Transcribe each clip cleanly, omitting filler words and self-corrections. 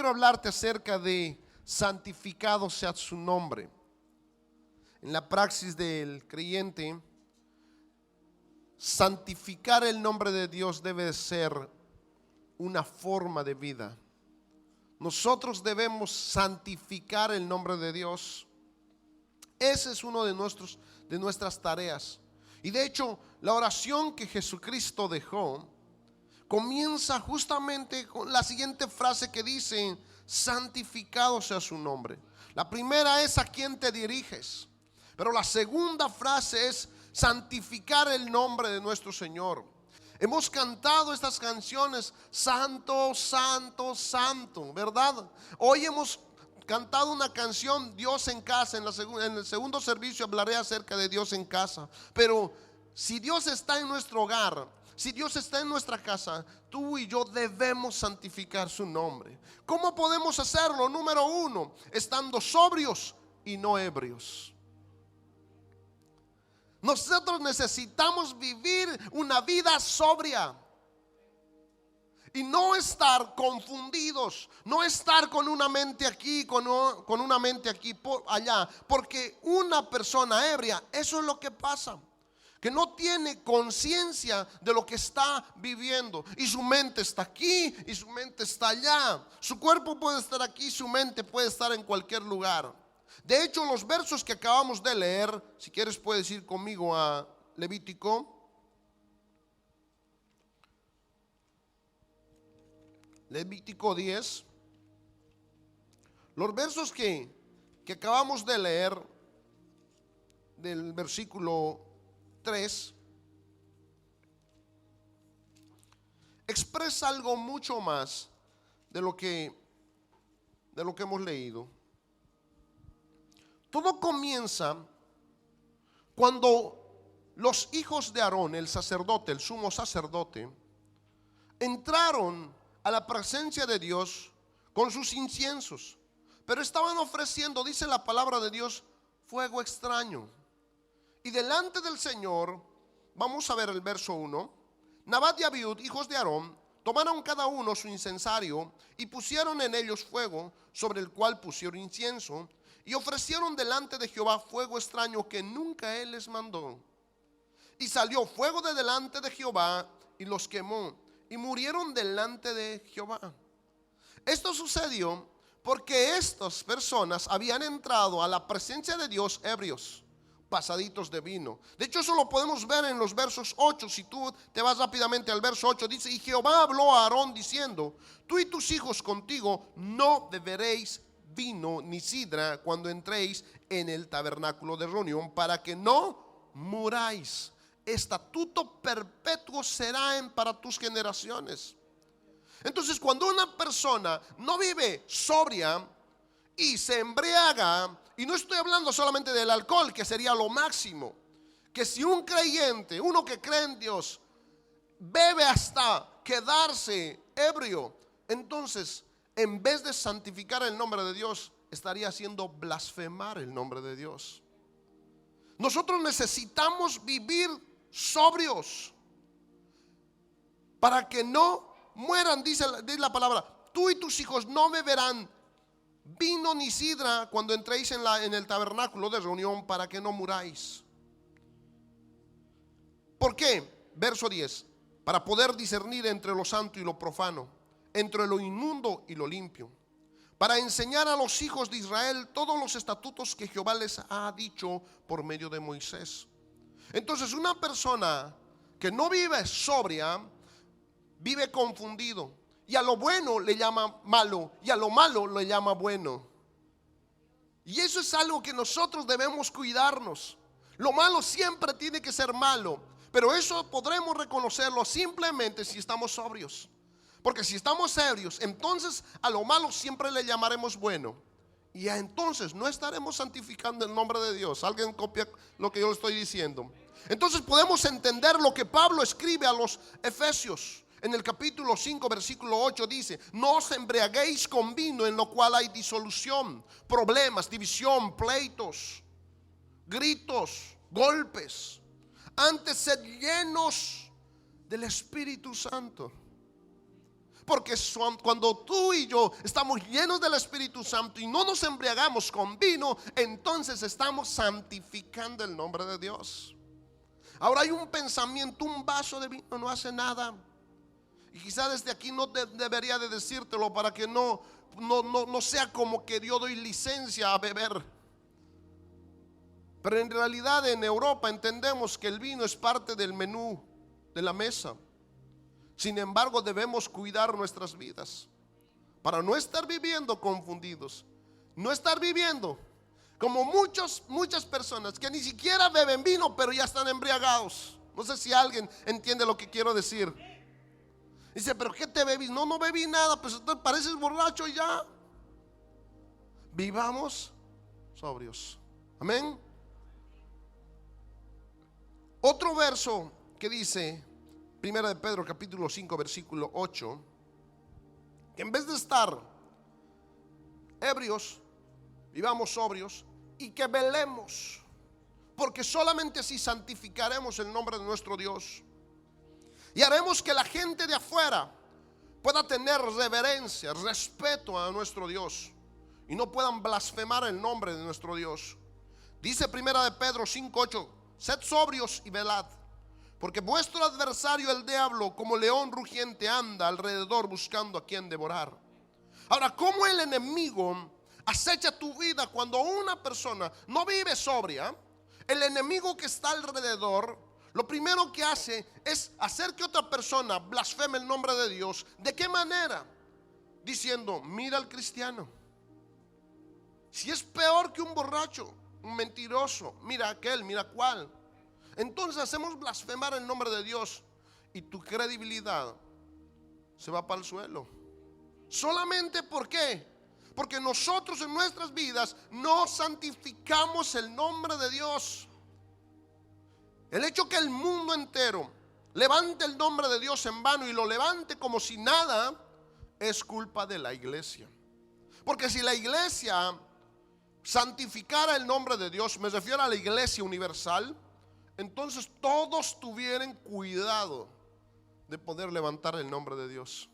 quiero hablarte acerca de santificado sea su nombre. En la praxis del creyente, santificar el nombre de Dios debe ser una forma de vida. Nosotros debemos santificar el nombre de Dios. Ese es uno de nuestras tareas. Y de hecho, la oración que Jesucristo dejó comienza justamente con la siguiente frase que dice: santificado sea su nombre. La primera es: ¿a quién te diriges? Pero la segunda frase es: santificar el nombre de nuestro Señor. Hemos cantado estas canciones: Santo, Santo, Santo, ¿verdad? Hoy hemos cantado una canción, Dios en casa. En el segundo servicio hablaré acerca de Dios en casa. Pero si Dios está en nuestro hogar, si Dios está en nuestra casa, tú y yo debemos santificar su nombre. ¿Cómo podemos hacerlo? Número uno, estando sobrios y no ebrios. Nosotros necesitamos vivir una vida sobria y no estar confundidos, no estar con una mente aquí, con una mente aquí, allá. Porque una persona ebria, eso es lo que pasa, que no tiene conciencia de lo que está viviendo. Y su mente está aquí y su mente está allá. Su cuerpo puede estar aquí, su mente puede estar en cualquier lugar. De hecho, los versos que acabamos de leer, si quieres puedes ir conmigo a Levítico. Levítico 10. Los versos que acabamos de leer, del versículo 3, expresa algo mucho más de lo que hemos leído. Todo comienza cuando los hijos de Aarón, el sacerdote, el sumo sacerdote, entraron a la presencia de Dios con sus inciensos, pero estaban ofreciendo, dice la palabra de Dios, fuego extraño. Y delante del Señor, vamos a ver el verso 1, Nadab y Abiud, hijos de Aarón, tomaron cada uno su incensario y pusieron en ellos fuego, sobre el cual pusieron incienso, y ofrecieron delante de Jehová fuego extraño que nunca él les mandó. Y salió fuego de delante de Jehová y los quemó, y murieron delante de Jehová. Esto sucedió porque estas personas habían entrado a la presencia de Dios ebrios, pasaditos de vino. De hecho, eso lo podemos ver en los versos 8. Si tú te vas rápidamente al verso 8, dice: y Jehová habló a Aarón diciendo: tú y tus hijos contigo no beberéis vino ni sidra cuando entréis en el tabernáculo de reunión, para que no muráis. Estatuto perpetuo será para tus generaciones. Entonces, cuando una persona no vive sobria y se embriaga, y no estoy hablando solamente del alcohol, que sería lo máximo, que si un creyente, uno que cree en Dios, bebe hasta quedarse ebrio, entonces en vez de santificar el nombre de Dios, estaría haciendo blasfemar el nombre de Dios. Nosotros necesitamos vivir sobrios para que no mueran. Dice la palabra: tú y tus hijos no beberán vino ni sidra cuando entréis en el tabernáculo de reunión, para que no muráis. ¿Por qué? Verso 10: para poder discernir entre lo santo y lo profano, entre lo inmundo y lo limpio, para enseñar a los hijos de Israel todos los estatutos que Jehová les ha dicho por medio de Moisés. Entonces, una persona que no vive sobria vive confundido, y a lo bueno le llama malo, y a lo malo le llama bueno. Y eso es algo que nosotros debemos cuidarnos. Lo malo siempre tiene que ser malo, pero eso podremos reconocerlo simplemente si estamos sobrios. Porque si estamos ebrios, entonces a lo malo siempre le llamaremos bueno, y entonces no estaremos santificando el nombre de Dios. ¿Alguien copia lo que yo le estoy diciendo? Entonces podemos entender lo que Pablo escribe a los Efesios. En el capítulo 5, versículo 8 dice: no os embriaguéis con vino, en lo cual hay disolución, problemas, división, pleitos, gritos, golpes. Antes sed llenos del Espíritu Santo. Porque cuando tú y yo estamos llenos del Espíritu Santo y no nos embriagamos con vino, entonces estamos santificando el nombre de Dios. Ahora hay un pensamiento: un vaso de vino no hace nada. Y quizá desde aquí no debería de decírtelo para que no sea como que yo doy licencia a beber. Pero en realidad en Europa entendemos que el vino es parte del menú de la mesa. Sin embargo, debemos cuidar nuestras vidas para no estar viviendo confundidos, no estar viviendo como muchas personas que ni siquiera beben vino, pero ya están embriagados. No sé si alguien entiende lo que quiero decir. Dice: ¿pero qué te bebís? No bebí nada. Pues entonces pareces borracho ya. Vivamos sobrios. Amén. Otro verso que dice, Primera de Pedro capítulo 5 versículo 8, que en vez de estar ebrios, vivamos sobrios y que velemos, porque solamente así santificaremos el nombre de nuestro Dios y haremos que la gente de afuera pueda tener reverencia, respeto a nuestro Dios y no puedan blasfemar el nombre de nuestro Dios. Dice Primera de Pedro 5:8: sed sobrios y velad, porque vuestro adversario el diablo como león rugiente anda alrededor buscando a quien devorar. Ahora, ¿cómo el enemigo acecha tu vida cuando una persona no vive sobria? El enemigo que está alrededor, lo primero que hace es hacer que otra persona blasfeme el nombre de Dios. ¿De qué manera? Diciendo: mira al cristiano, si es peor que un borracho, un mentiroso, mira aquel, mira cuál. Entonces hacemos blasfemar el nombre de Dios y tu credibilidad se va para el suelo. Solamente ¿por qué? Porque nosotros en nuestras vidas no santificamos el nombre de Dios. El hecho que el mundo entero levante el nombre de Dios en vano y lo levante como si nada, es culpa de la iglesia. Porque si la iglesia santificara el nombre de Dios, me refiero a la iglesia universal, entonces todos tuvieran cuidado de poder levantar el nombre de Dios.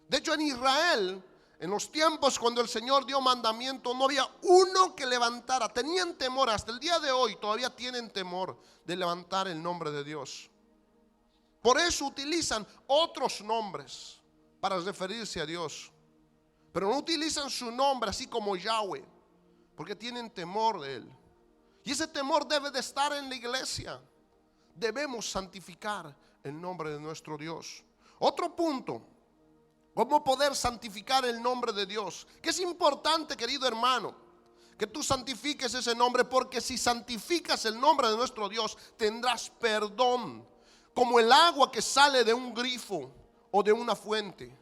De hecho, en Israel, en los tiempos cuando el Señor dio mandamiento, no había uno que levantara. Tenían temor, hasta el día de hoy todavía tienen temor de levantar el nombre de Dios. Por eso utilizan otros nombres para referirse a Dios, pero no utilizan su nombre así como Yahweh, porque tienen temor de Él. Y ese temor debe de estar en la iglesia. Debemos santificar el nombre de nuestro Dios. Otro punto: ¿cómo poder santificar el nombre de Dios? Que es importante, querido hermano, que tú santifiques ese nombre, porque si santificas el nombre de nuestro Dios, tendrás perdón, como el agua que sale de un grifo o de una fuente.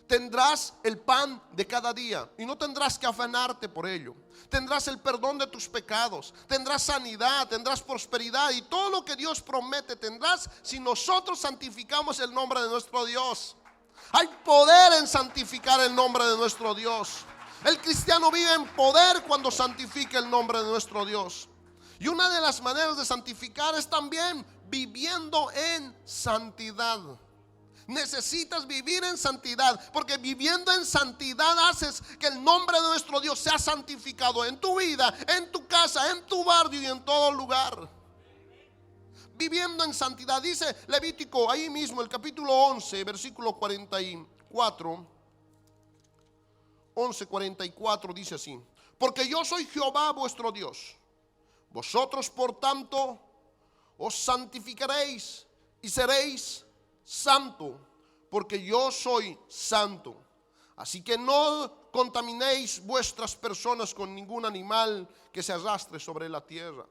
Tendrás el pan de cada día y no tendrás que afanarte por ello. Tendrás el perdón de tus pecados, tendrás sanidad, tendrás prosperidad y todo lo que Dios promete tendrás si nosotros santificamos el nombre de nuestro Dios. Hay poder en santificar el nombre de nuestro Dios. El cristiano vive en poder cuando santifica el nombre de nuestro Dios. Y una de las maneras de santificar es también viviendo en santidad. Necesitas vivir en santidad, porque viviendo en santidad haces que el nombre de nuestro Dios sea santificado en tu vida, en tu casa, en tu barrio y en todo lugar. Viviendo en santidad, dice Levítico, ahí mismo el capítulo 11 versículo 44, 11:44 dice así: porque yo soy Jehová vuestro Dios, vosotros por tanto os santificaréis y seréis santo, porque yo soy santo. Así que no contaminéis vuestras personas con ningún animal que se arrastre sobre la tierra.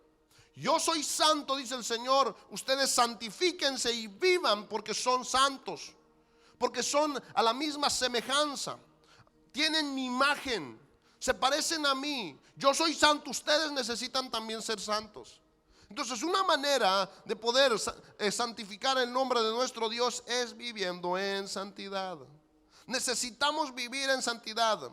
Yo soy santo, dice el Señor. Ustedes santifíquense y vivan, porque son santos, porque son a la misma semejanza, tienen mi imagen, se parecen a mí. Yo soy santo, ustedes necesitan también ser santos. Entonces, una manera de poder santificar el nombre de nuestro Dios es viviendo en santidad. Necesitamos vivir en santidad.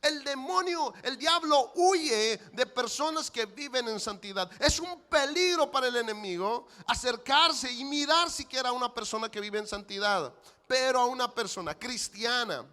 El demonio, el diablo huye de personas que viven en santidad. Es un peligro para el enemigo acercarse y mirar siquiera a una persona que vive en santidad. Pero a una persona cristiana,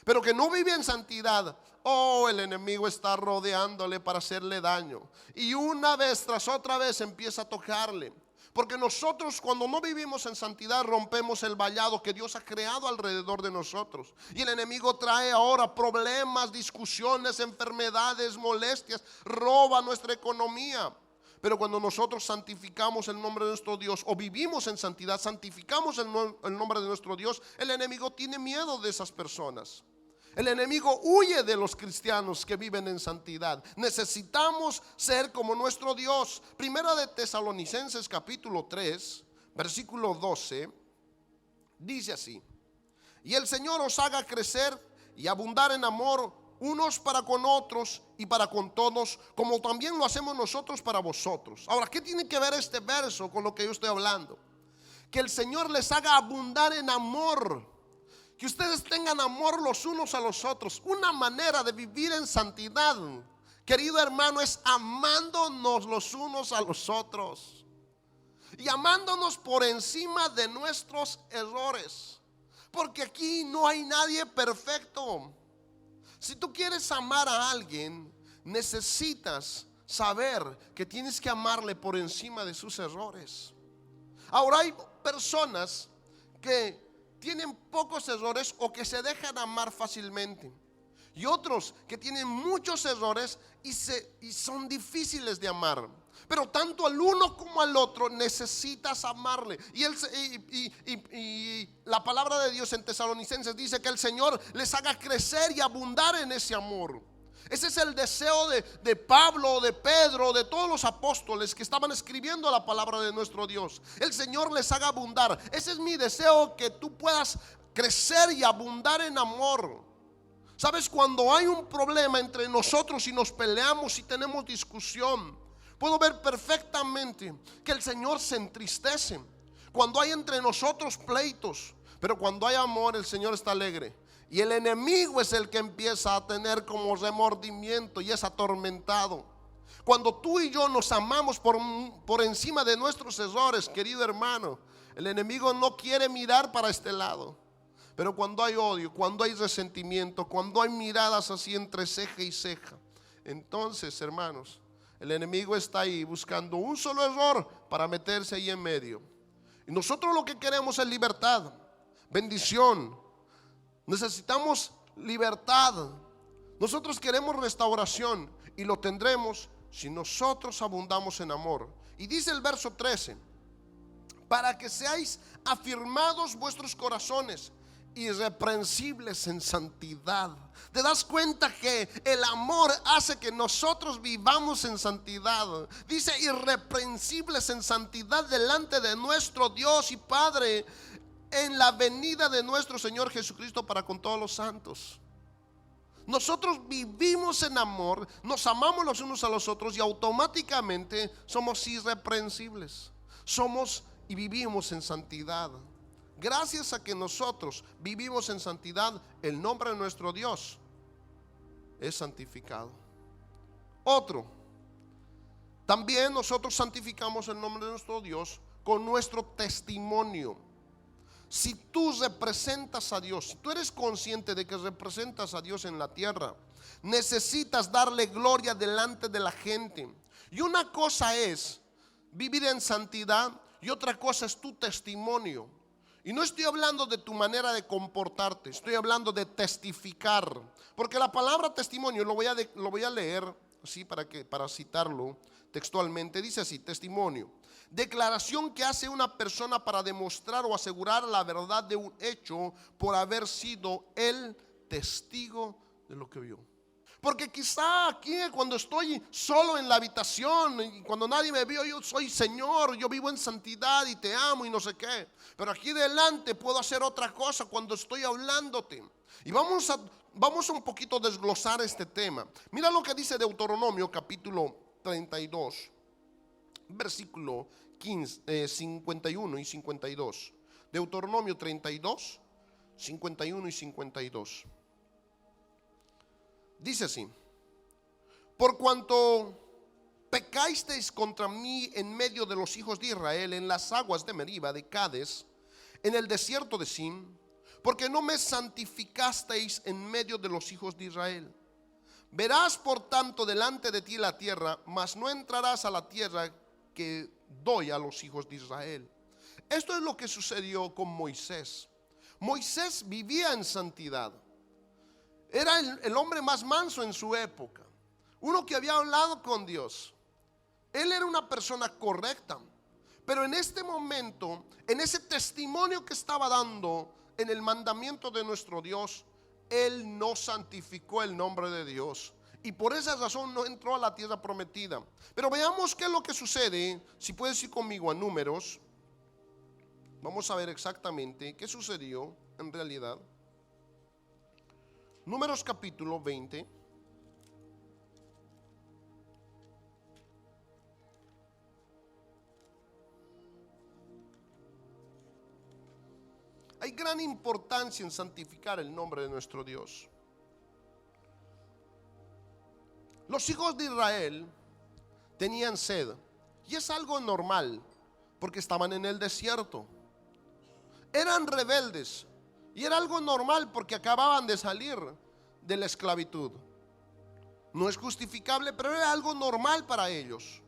pero que no vive en santidad, oh, el enemigo está rodeándole para hacerle daño. Y una vez tras otra vez empieza a tocarle. Porque nosotros, cuando no vivimos en santidad, rompemos el vallado que Dios ha creado alrededor de nosotros. Y el enemigo trae ahora problemas, discusiones, enfermedades, molestias, roba nuestra economía. Pero cuando nosotros santificamos el nombre de nuestro Dios, o vivimos en santidad, santificamos el nombre de nuestro Dios, el enemigo tiene miedo de esas personas. El enemigo huye de los cristianos que viven en santidad. Necesitamos ser como nuestro Dios. Primera de Tesalonicenses capítulo 3, versículo 12, dice así: y el Señor os haga crecer y abundar en amor unos para con otros y para con todos, como también lo hacemos nosotros para vosotros. Ahora, ¿qué tiene que ver este verso con lo que yo estoy hablando? Que el Señor les haga abundar en amor. Que ustedes tengan amor los unos a los otros. Una manera de vivir en santidad, querido hermano, es amándonos los unos a los otros y amándonos por encima de nuestros errores. Porque aquí no hay nadie perfecto. Si tú quieres amar a alguien, necesitas saber que tienes que amarle por encima de sus errores. Ahora hay personas que tienen pocos errores o que se dejan amar fácilmente, y otros que tienen muchos errores y son difíciles de amar. Pero tanto al uno como al otro necesitas amarle. Y la palabra de Dios en Tesalonicenses dice que el Señor les haga crecer y abundar en ese amor. Ese es el deseo de Pablo, de Pedro, de todos los apóstoles que estaban escribiendo la palabra de nuestro Dios. El Señor les haga abundar. Ese es mi deseo, que tú puedas crecer y abundar en amor. Sabes, cuando hay un problema entre nosotros y nos peleamos y tenemos discusión, puedo ver perfectamente que el Señor se entristece cuando hay entre nosotros pleitos. Pero cuando hay amor, el Señor está alegre. Y el enemigo es el que empieza a tener como remordimiento y es atormentado. Cuando tú y yo nos amamos por encima de nuestros errores, querido hermano, el enemigo no quiere mirar para este lado. Pero cuando hay odio, cuando hay resentimiento, cuando hay miradas así entre ceja y ceja, entonces, hermanos, el enemigo está ahí buscando un solo error para meterse ahí en medio. Y nosotros lo que queremos es libertad, bendición. Necesitamos libertad. Nosotros queremos restauración, y lo tendremos si nosotros abundamos en amor. Y dice el verso 13: para que seáis afirmados vuestros corazones, irreprensibles en santidad. ¿Te das cuenta que el amor hace que nosotros vivamos en santidad? Dice irreprensibles en santidad delante de nuestro Dios y Padre, en la venida de nuestro Señor Jesucristo para con todos los santos. Nosotros vivimos en amor, nos amamos los unos a los otros y automáticamente somos irreprensibles. Somos y vivimos en santidad. Gracias a que nosotros vivimos en santidad, el nombre de nuestro Dios es santificado. Otro, también nosotros santificamos el nombre de nuestro Dios con nuestro testimonio. Si tú representas a Dios, si tú eres consciente de que representas a Dios en la tierra, necesitas darle gloria delante de la gente. Y una cosa es vivir en santidad y otra cosa es tu testimonio. Y no estoy hablando de tu manera de comportarte, estoy hablando de testificar. Porque la palabra testimonio, lo voy a leer así para citarlo textualmente. Dice así: testimonio, declaración que hace una persona para demostrar o asegurar la verdad de un hecho por haber sido el testigo de lo que vio. Porque quizá aquí, cuando estoy solo en la habitación y cuando nadie me vio, yo soy Señor, yo vivo en santidad y te amo y no sé qué. Pero aquí delante puedo hacer otra cosa cuando estoy hablándote. Y vamos a un poquito desglosar este tema. Mira lo que dice Deuteronomio capítulo 32, versículo 51 y 52. Deuteronomio 32, 51 y 52. Dice así: por cuanto pecasteis contra mí en medio de los hijos de Israel, en las aguas de Meriba, de Cades, en el desierto de Sin, porque no me santificasteis en medio de los hijos de Israel. Verás por tanto delante de ti la tierra, mas no entrarás a la tierra que doy a los hijos de Israel. Esto es lo que sucedió con Moisés. Moisés vivía en santidad. Era el hombre más manso en su época, uno que había hablado con Dios. Él era una persona correcta, pero en este momento, en ese testimonio que estaba dando en el mandamiento de nuestro Dios, él no santificó el nombre de Dios, y por esa razón no entró a la tierra prometida. Pero veamos qué es lo que sucede. Si puedes ir conmigo a Números, vamos a ver exactamente qué sucedió en realidad. Números capítulo 20. Hay gran importancia en santificar el nombre de nuestro Dios. Los hijos de Israel tenían sed, y es algo normal porque estaban en el desierto. Eran rebeldes, y era algo normal porque acababan de salir de la esclavitud. No es justificable, pero era algo normal para ellos.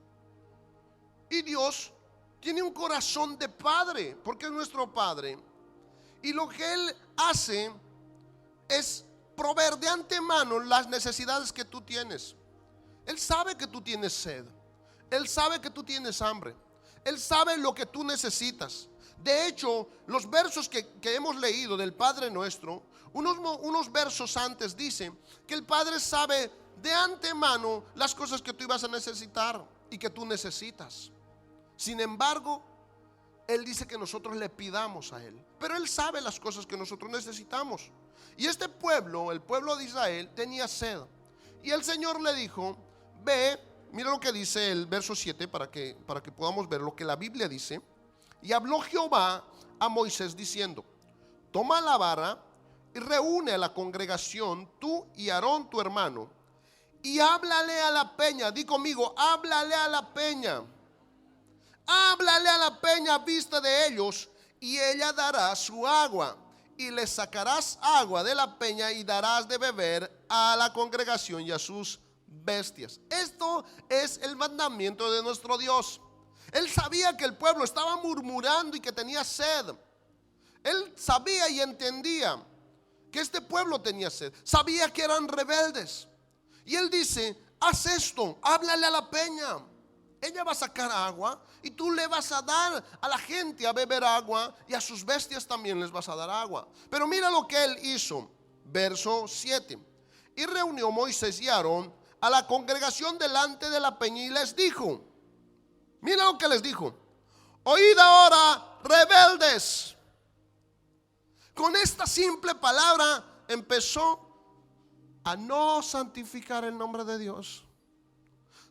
Y Dios tiene un corazón de padre, porque es nuestro Padre. Y lo que Él hace es proveer de antemano las necesidades que tú tienes. Él sabe que tú tienes sed. Él sabe que tú tienes hambre. Él sabe lo que tú necesitas. De hecho, los versos que hemos leído del Padre Nuestro, unos versos antes dicen que el Padre sabe de antemano las cosas que tú ibas a necesitar y que tú necesitas. Sin embargo, Él dice que nosotros le pidamos a Él, pero Él sabe las cosas que nosotros necesitamos. Y este pueblo, el pueblo de Israel, tenía sed. Y el Señor le dijo: ve, mira lo que dice el verso 7 para que podamos ver lo que la Biblia dice. Y habló Jehová a Moisés diciendo: toma la vara y reúne a la congregación, tú y Aarón tu hermano, y háblale a la peña. Di conmigo: háblale a la peña. Háblale a la peña a vista de ellos, y ella dará su agua. Y le sacarás agua de la peña y darás de beber a la congregación y a sus bestias. Esto es el mandamiento de nuestro Dios. Él sabía que el pueblo estaba murmurando y que tenía sed. Él sabía y entendía que este pueblo tenía sed. Sabía que eran rebeldes. Y Él dice: haz esto, háblale a la peña. Ella va a sacar agua y tú le vas a dar a la gente a beber agua, y a sus bestias también les vas a dar agua. Pero mira lo que Él hizo. Verso 7. Y reunió Moisés y Aarón a la congregación delante de la peña y les dijo, mira lo que les dijo: oíd ahora, rebeldes. Con esta simple palabra empezó a no santificar el nombre de Dios.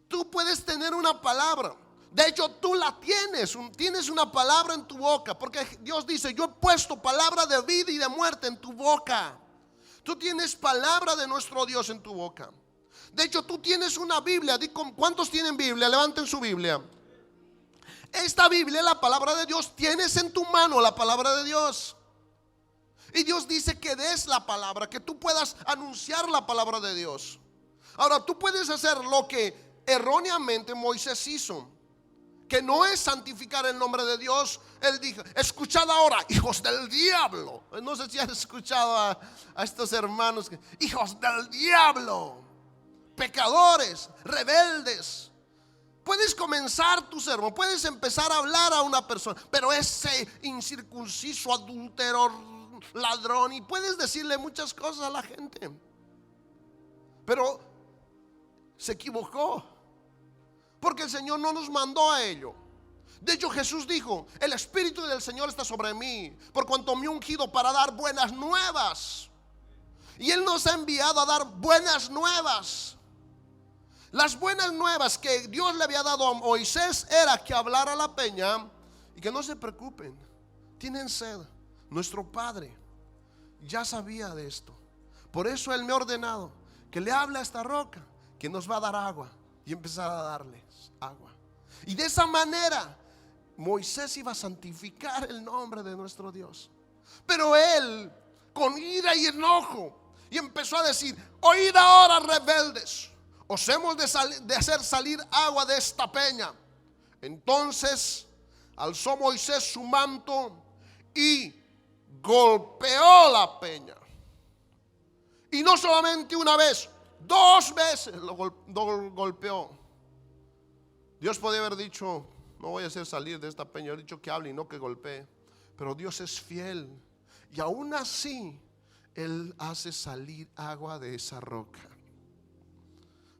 Tú puedes tener una palabra. De hecho, tú la tienes una palabra en tu boca, porque Dios dice: yo he puesto palabra de vida y de muerte en tu boca. Tú tienes palabra de nuestro Dios en tu boca. De hecho, tú tienes una Biblia. ¿Cuántos tienen Biblia? Levanten su Biblia. Esta Biblia es la palabra de Dios. Tienes en tu mano la palabra de Dios. Y Dios dice que des la palabra, que tú puedas anunciar la palabra de Dios. Ahora, tú puedes hacer lo que erróneamente Moisés hizo, que no es santificar el nombre de Dios. Él dijo: escuchad ahora, hijos del diablo. No sé si has escuchado a estos hermanos hijos del diablo, pecadores, rebeldes. Puedes comenzar tu sermón, puedes empezar a hablar a una persona, pero ese incircunciso, adúltero, ladrón, y puedes decirle muchas cosas a la gente, pero se equivocó, porque el Señor no nos mandó a ello. De hecho, Jesús dijo: el Espíritu del Señor está sobre mí, por cuanto me ha ungido para dar buenas nuevas. Y Él nos ha enviado a dar buenas nuevas. Las buenas nuevas que Dios le había dado a Moisés era que hablara a la peña y que no se preocupen, tienen sed. Nuestro Padre ya sabía de esto. Por eso Él me ha ordenado que le hable a esta roca que nos va a dar agua, y empezar a darles agua. Y de esa manera Moisés iba a santificar el nombre de nuestro Dios. Pero él, con ira y enojo, y empezó a decir: oíd ahora, rebeldes, os hemos de hacer salir agua de esta peña. Entonces alzó Moisés su manto y golpeó la peña. Y no solamente una vez, 2 veces lo golpeó. Dios podía haber dicho: no voy a hacer salir de esta peña. He dicho que hable y no que golpee. Pero Dios es fiel, y aún así Él hace salir agua de esa roca,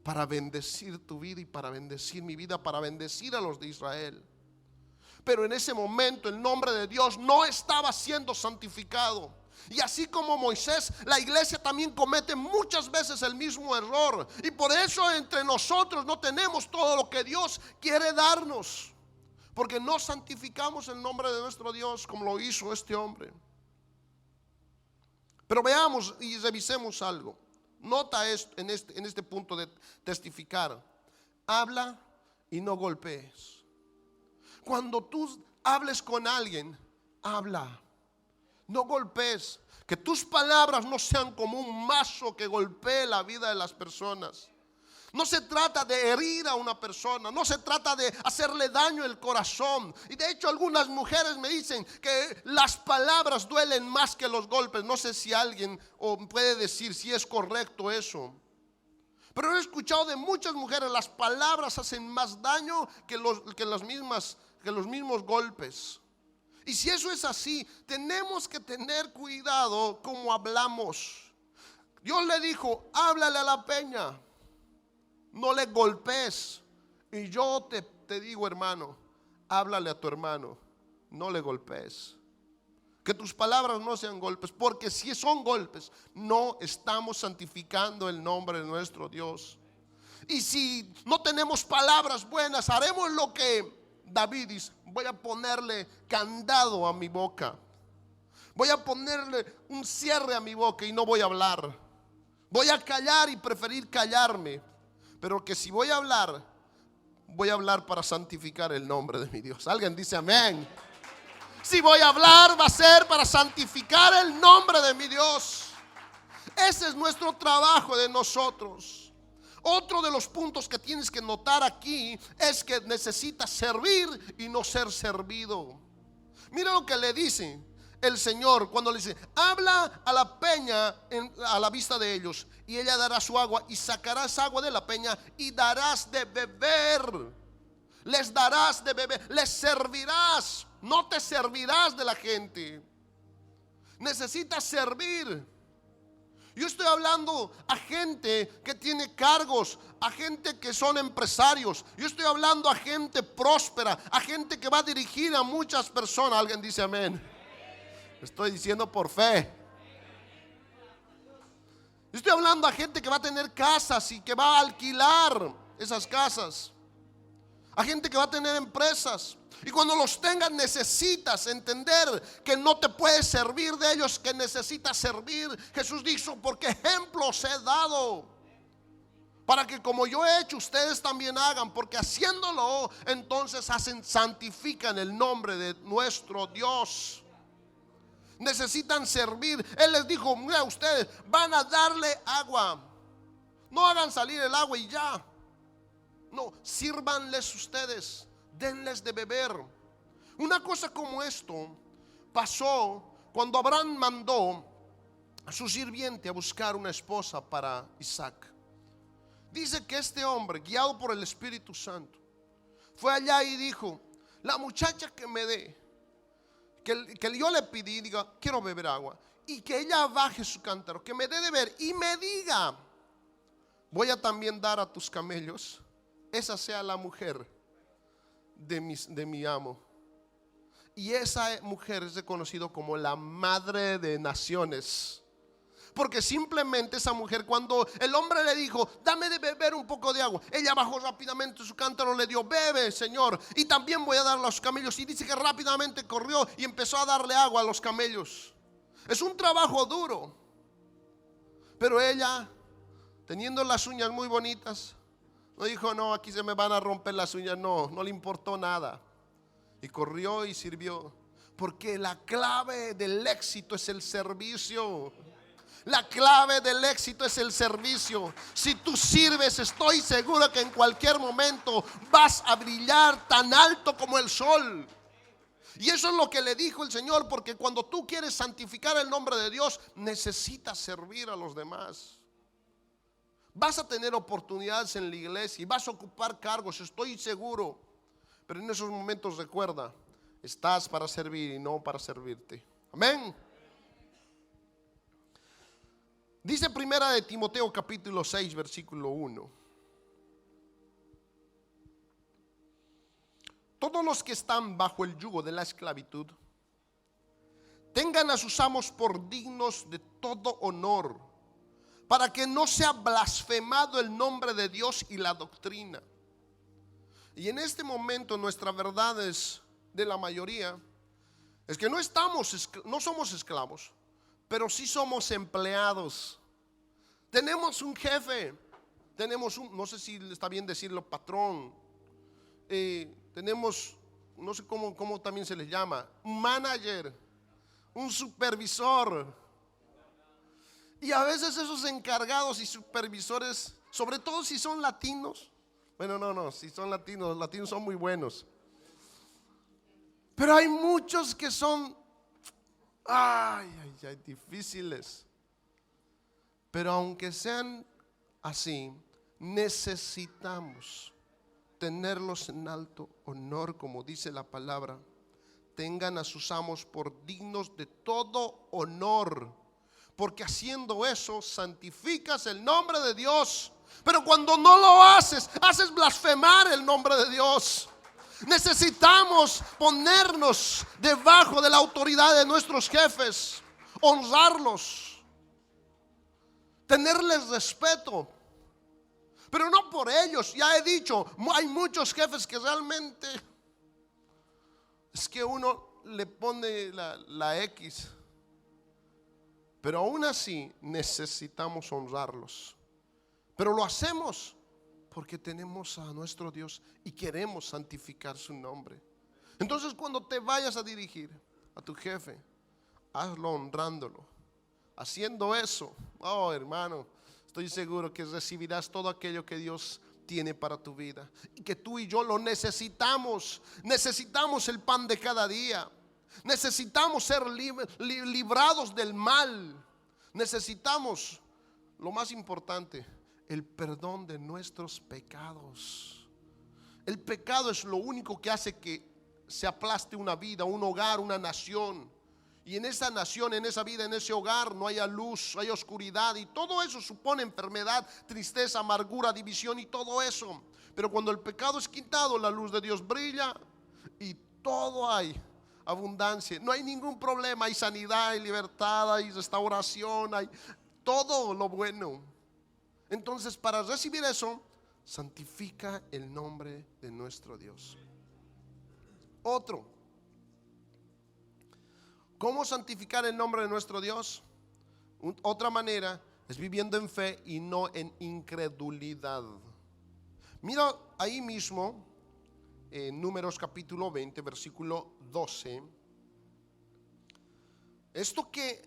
para bendecir tu vida y para bendecir mi vida, para bendecir a los de Israel. Pero en ese momento el nombre de Dios no estaba siendo santificado. Y así como Moisés, la iglesia también comete muchas veces el mismo error. Y por eso entre nosotros no tenemos todo lo que Dios quiere darnos, porque no santificamos el nombre de nuestro Dios como lo hizo este hombre. Pero veamos y revisemos algo. Nota esto en este punto de testificar: habla y no golpees. Cuando tú hables con alguien, habla, no golpees. Que tus palabras no sean como un mazo que golpee la vida de las personas. No se trata de herir a una persona, no se trata de hacerle daño al corazón. Y de hecho algunas mujeres me dicen que las palabras duelen más que los golpes. No sé si alguien puede decir si es correcto eso. Pero he escuchado de muchas mujeres: las palabras hacen más daño que los mismos golpes. Y si eso es así, tenemos que tener cuidado como hablamos. Dios le dijo: háblale a la peña, no le golpes. Y yo te digo, hermano, háblale a tu hermano, no le golpes. Que tus palabras no sean golpes, porque si son golpes, no estamos santificando el nombre de nuestro Dios. Y si no tenemos palabras buenas, haremos lo que David dice: voy a ponerle candado a mi boca, voy a ponerle un cierre a mi boca y no voy a hablar. Voy a callar y preferir callarme. Pero que si voy a hablar para santificar el nombre de mi Dios. Alguien dice amén. Si voy a hablar, va a ser para santificar el nombre de mi Dios. Ese es nuestro trabajo de nosotros. Otro de los puntos que tienes que notar aquí es que necesitas servir y no ser servido. Mira lo que le dice el Señor cuando le dice: habla a la peña a la vista de ellos, y ella dará su agua, y sacarás agua de la peña y darás de beber. Les darás de beber, les servirás. No te servirás de la gente. Necesitas servir. Yo estoy hablando a gente que tiene cargos, a gente que son empresarios. Yo estoy hablando a gente próspera, a gente que va a dirigir a muchas personas. Alguien dice amén. Estoy diciendo por fe. Yo estoy hablando a gente que va a tener casas y que va a alquilar esas casas. A gente que va a tener empresas. Y cuando los tengas necesitas entender que no te puedes servir de ellos, que necesitas servir. Jesús dijo: porque ejemplos he dado, para que como yo he hecho, ustedes también hagan. Porque haciéndolo, entonces santifican el nombre de nuestro Dios. Necesitan servir. Él les dijo: mira, ustedes van a darle agua, no hagan salir el agua y ya. No, sírvanles ustedes, denles de beber. Una cosa como esto pasó cuando Abraham mandó a su sirviente a buscar una esposa para Isaac. Dice que este hombre, guiado por el Espíritu Santo, fue allá y dijo: la muchacha que me dé, que yo le pedí, diga: quiero beber agua, y que ella baje su cántaro, que me dé de beber y me diga: voy a también dar a tus camellos. Esa sea la mujer de mi amo. Y esa mujer es reconocida como la madre de naciones. Porque simplemente esa mujer, cuando el hombre le dijo: dame de beber un poco de agua, ella bajó rápidamente su cántaro, le dio: bebe, Señor, y también voy a darle a los camellos. Y dice que rápidamente corrió y empezó a darle agua a los camellos. Es un trabajo duro, pero ella teniendo las uñas muy bonitas, no dijo, no, aquí se me van a romper las uñas. No, no le importó nada. Y corrió y sirvió. Porque la clave del éxito es el servicio. La clave del éxito es el servicio. Si tú sirves, estoy seguro que en cualquier momento vas a brillar tan alto como el sol. Y eso es lo que le dijo el Señor, porque cuando tú quieres santificar el nombre de Dios, necesitas servir a los demás. Vas a tener oportunidades en la iglesia y vas a ocupar cargos, estoy seguro. Pero en esos momentos recuerda, estás para servir y no para servirte. Amén. Dice primera de Timoteo capítulo 6 versículo 1. Todos los que están bajo el yugo de la esclavitud tengan a sus amos por dignos de todo honor, para que no sea blasfemado el nombre de Dios y la doctrina. Y en este momento nuestra verdad es de la mayoría es que no somos esclavos, pero sí somos empleados. Tenemos un jefe, tenemos no sé si está bien decirlo, patrón. Tenemos, no sé cómo también se les llama, un manager, un supervisor. Y a veces esos encargados y supervisores, sobre todo si son latinos, bueno, no, si son latinos son muy buenos. Pero hay muchos que son, difíciles. Pero aunque sean así, necesitamos tenerlos en alto honor, como dice la palabra. Tengan a sus amos por dignos de todo honor, porque haciendo eso santificas el nombre de Dios. Pero cuando no lo haces blasfemar el nombre de Dios. Necesitamos ponernos debajo de la autoridad de nuestros jefes, honrarlos, tenerles respeto, pero no por ellos. Ya he dicho, hay muchos jefes que realmente es que uno le pone la X, pero aún así necesitamos honrarlos. Pero lo hacemos porque tenemos a nuestro Dios y queremos santificar su nombre. Entonces, cuando te vayas a dirigir a tu jefe, hazlo honrándolo. Haciendo eso, hermano, estoy seguro que recibirás todo aquello que Dios tiene para tu vida, y que tú y yo lo necesitamos. Necesitamos el pan de cada día. Necesitamos ser librados del mal. Necesitamos, lo más importante, el perdón de nuestros pecados. El pecado es lo único que hace que se aplaste una vida, un hogar, una nación. Y en esa nación, en esa vida, en ese hogar no haya luz, hay oscuridad. Y todo eso supone enfermedad, tristeza, amargura, división y todo eso. Pero cuando el pecado es quitado, la luz de Dios brilla y todo hay abundancia. No hay ningún problema, hay sanidad, hay libertad, hay restauración, hay todo lo bueno. Entonces, para recibir eso, santifica el nombre de nuestro Dios. ¿Cómo santificar el nombre de nuestro Dios? Otra manera es viviendo en fe y no en incredulidad. Mira ahí mismo en Números capítulo 20 versículo 12. Esto que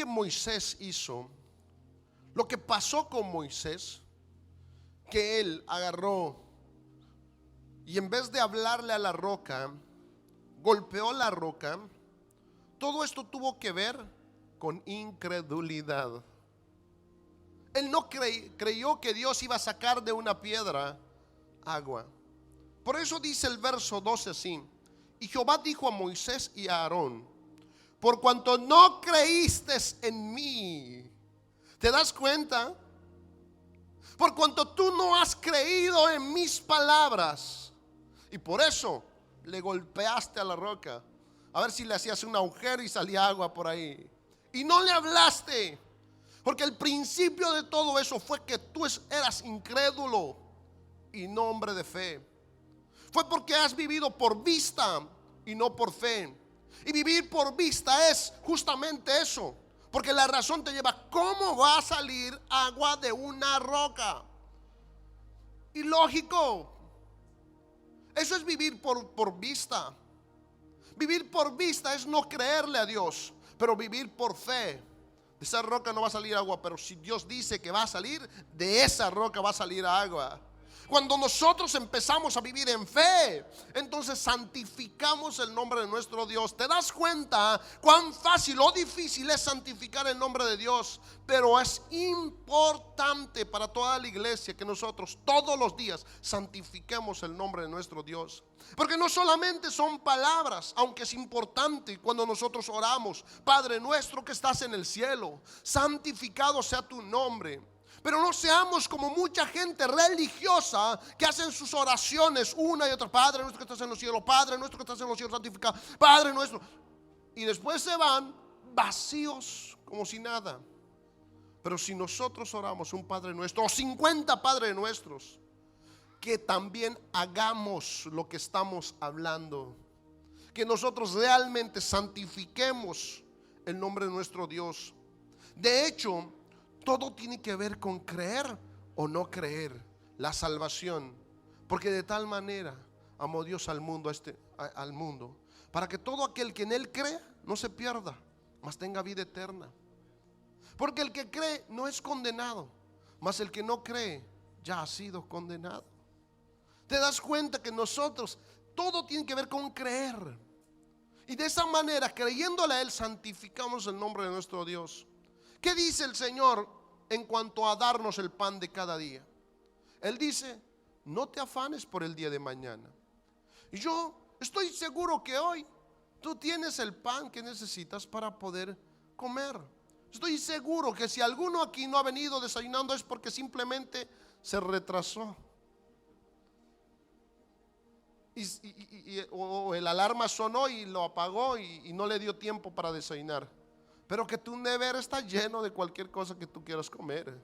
Moisés hizo, lo que pasó con Moisés, que él agarró y en vez de hablarle a la roca, golpeó la roca. Todo esto tuvo que ver con incredulidad. Él no creyó que Dios iba a sacar de una piedra agua. Por eso dice el verso 12 así: y Jehová dijo a Moisés y a Aarón: por cuanto no creíste en mí. ¿Te das cuenta? Por cuanto tú no has creído en mis palabras, y por eso le golpeaste a la roca, a ver si le hacías un agujero y salía agua por ahí, y no le hablaste. Porque el principio de todo eso fue que tú eras incrédulo y no hombre de fe. Fue porque has vivido por vista y no por fe. Y vivir por vista es justamente eso. Porque la razón te lleva, ¿cómo va a salir agua de una roca? Ilógico. Eso es vivir por vista. Vivir por vista es no creerle a Dios, pero vivir por fe. De esa roca no va a salir agua, pero si Dios dice que va a salir, de esa roca va a salir agua. Cuando nosotros empezamos a vivir en fe, entonces santificamos el nombre de nuestro Dios. ¿Te das cuenta cuán fácil o difícil es santificar el nombre de Dios? Pero es importante para toda la iglesia que nosotros todos los días santifiquemos el nombre de nuestro Dios. Porque no solamente son palabras, aunque es importante cuando nosotros oramos: Padre nuestro que estás en el cielo, santificado sea tu nombre. Pero no seamos como mucha gente religiosa que hacen sus oraciones una y otra: Padre nuestro que estás en los cielos, Padre nuestro que estás en los cielos, santificado, Padre nuestro. Y después se van vacíos, como si nada. Pero si nosotros oramos un Padre nuestro o 50 Padres nuestros, que también hagamos lo que estamos hablando, que nosotros realmente santifiquemos el nombre de nuestro Dios. De hecho, todo tiene que ver con creer o no creer la salvación. Porque de tal manera amó Dios al mundo, al mundo, para que todo aquel que en Él cree no se pierda, mas tenga vida eterna. Porque el que cree no es condenado, mas el que no cree ya ha sido condenado. Te das cuenta que nosotros, todo tiene que ver con creer. Y de esa manera, creyéndole a Él, santificamos el nombre de nuestro Dios. ¿Qué dice el Señor en cuanto a darnos el pan de cada día? Él dice: no te afanes por el día de mañana. Y yo estoy seguro que hoy tú tienes el pan que necesitas para poder comer. Estoy seguro que si alguno aquí no ha venido desayunando es porque simplemente se retrasó. O el alarma sonó y lo apagó y no le dio tiempo para desayunar. Pero que tu nevera está lleno de cualquier cosa que tú quieras comer.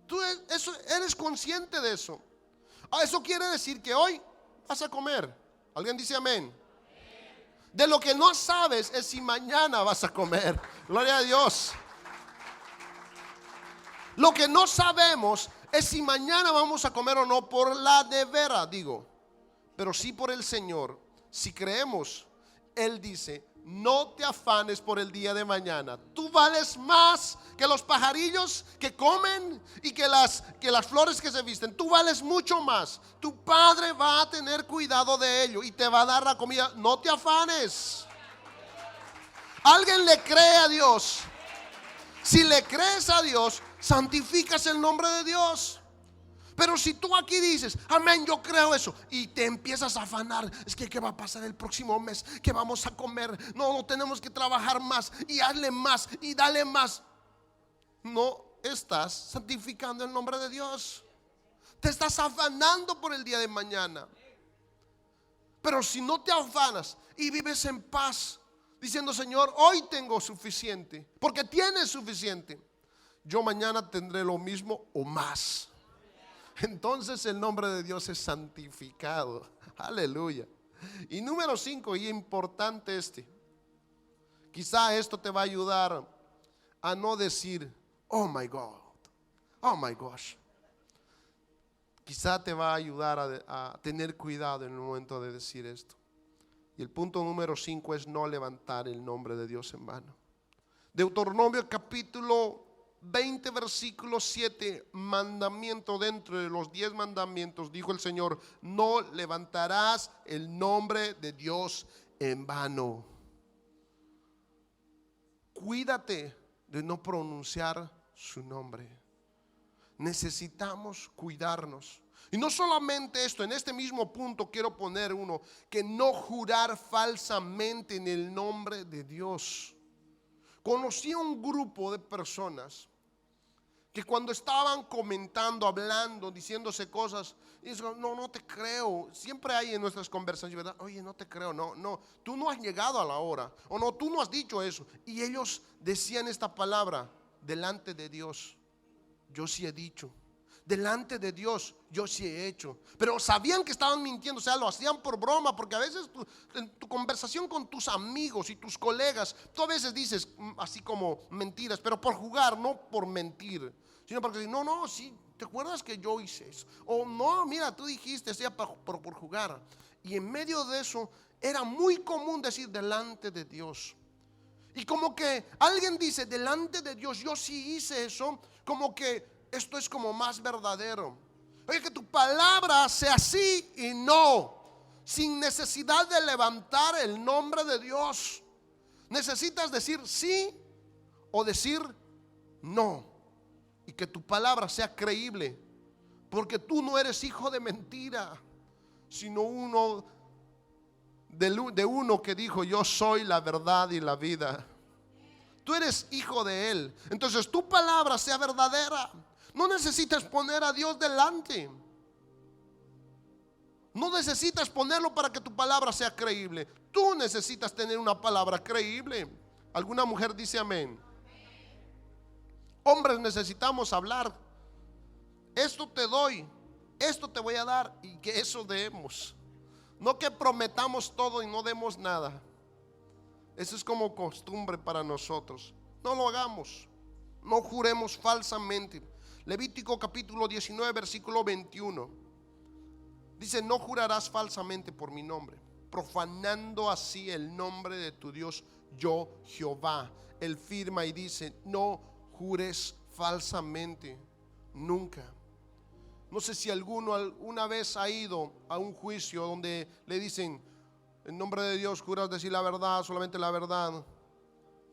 Tú eres consciente de eso. Eso quiere decir que hoy vas a comer. ¿Alguien dice amén? De lo que no sabes es si mañana vas a comer. Gloria a Dios. Lo que no sabemos es si mañana vamos a comer o no por la nevera, digo. Pero sí por el Señor. Si creemos, Él dice: no te afanes por el día de mañana. Tú vales más que los pajarillos que comen y que las flores que se visten. Tú vales mucho más. Tu Padre va a tener cuidado de ello y te va a dar la comida. No te afanes. ¿Alguien le cree a Dios? Si le crees a Dios, santificas el nombre de Dios. Pero si tú aquí dices: amén, yo creo eso, y te empiezas a afanar, es que ¿qué va a pasar el próximo mes? ¿Qué vamos a comer? No, tenemos que trabajar más y hazle más y dale más. No estás santificando el nombre de Dios. Te estás afanando por el día de mañana. Pero si no te afanas y vives en paz, diciendo: Señor, hoy tengo suficiente, porque tienes suficiente, yo mañana tendré lo mismo o más. Entonces el nombre de Dios es santificado. Aleluya. Y número 5, y importante quizá esto te va a ayudar a no decir: oh my God, oh my gosh. Quizá te va a ayudar a tener cuidado en el momento de decir esto. Y el punto número 5 es no levantar el nombre de Dios en vano. Deuteronomio capítulo 20 versículo 7, mandamiento dentro de los 10 mandamientos, dijo el Señor: no levantarás el nombre de Dios en vano. Cuídate de no pronunciar su nombre. Necesitamos cuidarnos. Y no solamente esto, en este mismo punto quiero poner uno: que no jurar falsamente en el nombre de Dios. Conocí a un grupo de personas que cuando estaban comentando, hablando, diciéndose cosas, y dicen: no te creo. Siempre hay en nuestras conversaciones, ¿verdad? Oye, no te creo, no, tú no has llegado a la hora, o no, tú no has dicho eso. Y ellos decían esta palabra delante de Dios: yo sí he dicho. delante de Dios yo sí he hecho. Pero sabían que estaban mintiendo, o sea, lo hacían por broma, porque a veces en tu conversación con tus amigos y tus colegas, tú a veces dices así como mentiras, pero por jugar, no por mentir, sino porque no, sí, ¿te acuerdas que yo hice eso? O no, mira, tú dijiste, o sea, por jugar. Y en medio de eso era muy común decir delante de Dios. Y como que alguien dice delante de Dios, yo sí hice eso, como que esto es como más verdadero. Oye, que tu palabra sea sí y no, sin necesidad de levantar el nombre de Dios. Necesitas decir sí o decir no, y que tu palabra sea creíble, porque tú no eres hijo de mentira, sino uno de uno que dijo: yo soy la verdad y la vida. Tú eres hijo de Él. Entonces tu palabra sea verdadera. No necesitas poner a Dios delante. No necesitas ponerlo para que tu palabra sea creíble. Tú necesitas tener una palabra creíble. ¿Alguna mujer dice amén? Hombres necesitamos hablar. Esto te doy, esto te voy a dar, y que eso demos. No que prometamos todo y no demos nada. Eso es como costumbre para nosotros. No lo hagamos. No juremos falsamente. Levítico capítulo 19 versículo 21 dice: no jurarás falsamente por mi nombre, profanando así el nombre de tu Dios, yo Jehová. Él firma y dice: no jures falsamente, nunca. No sé si alguno alguna vez ha ido a un juicio donde le dicen: en nombre de Dios juras decir la verdad, solamente la verdad.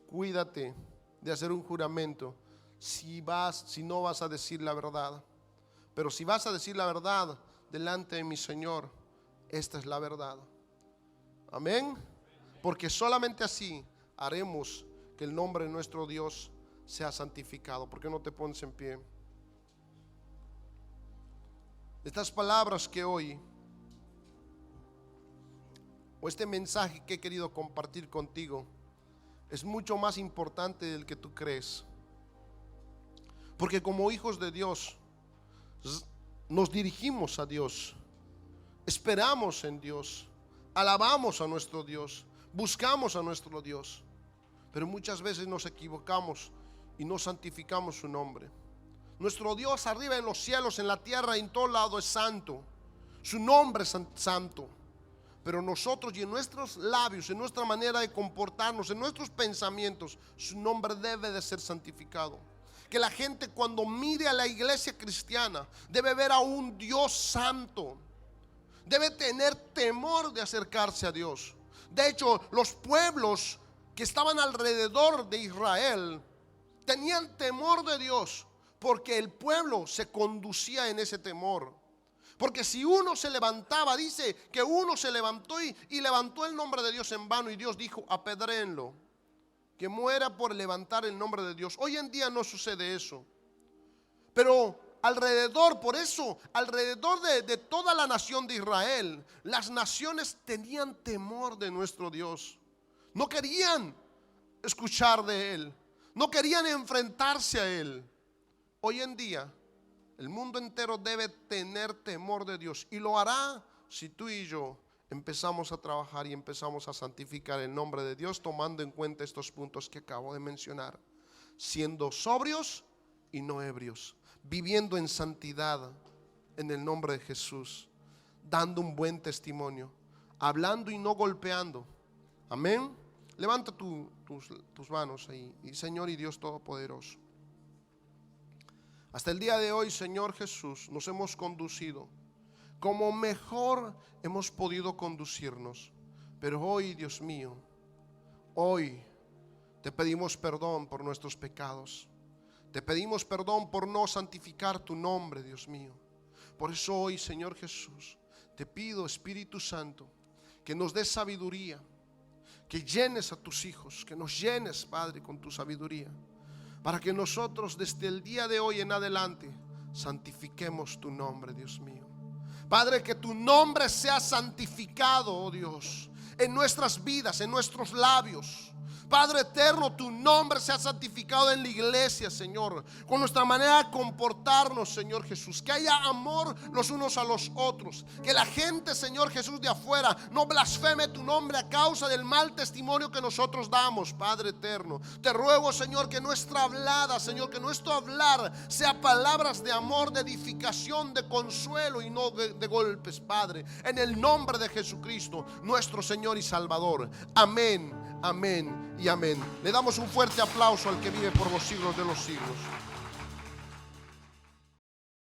Cuídate de hacer un juramento si no vas a decir la verdad. Pero si vas a decir la verdad delante de mi Señor, esta es la verdad. Amén. Porque solamente así haremos que el nombre de nuestro Dios sea santificado. ¿Por qué no te pones en pie? Estas palabras que hoy, o este mensaje que he querido compartir contigo, es mucho más importante del que tú crees. Porque como hijos de Dios nos dirigimos a Dios, esperamos en Dios, alabamos a nuestro Dios, buscamos a nuestro Dios. Pero muchas veces nos equivocamos y no santificamos su nombre. Nuestro Dios arriba en los cielos, en la tierra, en todo lado es santo. Su nombre es santo. Pero nosotros, y en nuestros labios, en nuestra manera de comportarnos, en nuestros pensamientos, su nombre debe de ser santificado. Que la gente, cuando mire a la iglesia cristiana, debe ver a un Dios santo. Debe tener temor de acercarse a Dios. De hecho, los pueblos que estaban alrededor de Israel tenían temor de Dios, porque el pueblo se conducía en ese temor. Porque si uno se levantaba, dice que uno se levantó y levantó el nombre de Dios en vano, y Dios dijo: apedréenlo, que muera por levantar el nombre de Dios. Hoy en día no sucede eso. Pero alrededor, por eso, alrededor de toda la nación de Israel, las naciones tenían temor de nuestro Dios. No querían escuchar de Él, no querían enfrentarse a Él. Hoy en día el mundo entero debe tener temor de Dios, y lo hará si tú y yo empezamos a trabajar y empezamos a santificar el nombre de Dios, tomando en cuenta estos puntos que acabo de mencionar: siendo sobrios y no ebrios, viviendo en santidad en el nombre de Jesús, dando un buen testimonio, hablando y no golpeando. Amén. Levanta tus manos ahí. Y Señor y Dios Todopoderoso, hasta el día de hoy, Señor Jesús, nos hemos conducido como mejor hemos podido conducirnos. Pero hoy, Dios mío, hoy te pedimos perdón por nuestros pecados. Te pedimos perdón por no santificar tu nombre, Dios mío. Por eso hoy, Señor Jesús, te pido, Espíritu Santo, que nos des sabiduría, que llenes a tus hijos, que nos llenes, Padre, con tu sabiduría, para que nosotros desde el día de hoy en adelante santifiquemos tu nombre, Dios mío. Padre, que tu nombre sea santificado, oh Dios, en nuestras vidas, en nuestros labios. Padre eterno, tu nombre sea santificado en la iglesia, Señor, con nuestra manera de comportarnos, Señor Jesús. Que haya amor los unos a los otros. Que la gente, Señor Jesús, de afuera no blasfeme tu nombre a causa del mal testimonio que nosotros damos, Padre eterno. Te ruego, Señor, que nuestra hablada, Señor, que nuestro hablar sea palabras de amor, de edificación, de consuelo y no de golpes, Padre. En el nombre de Jesucristo, nuestro Señor y Salvador. Amén, amén y amén. Le damos un fuerte aplauso al que vive por los siglos de los siglos.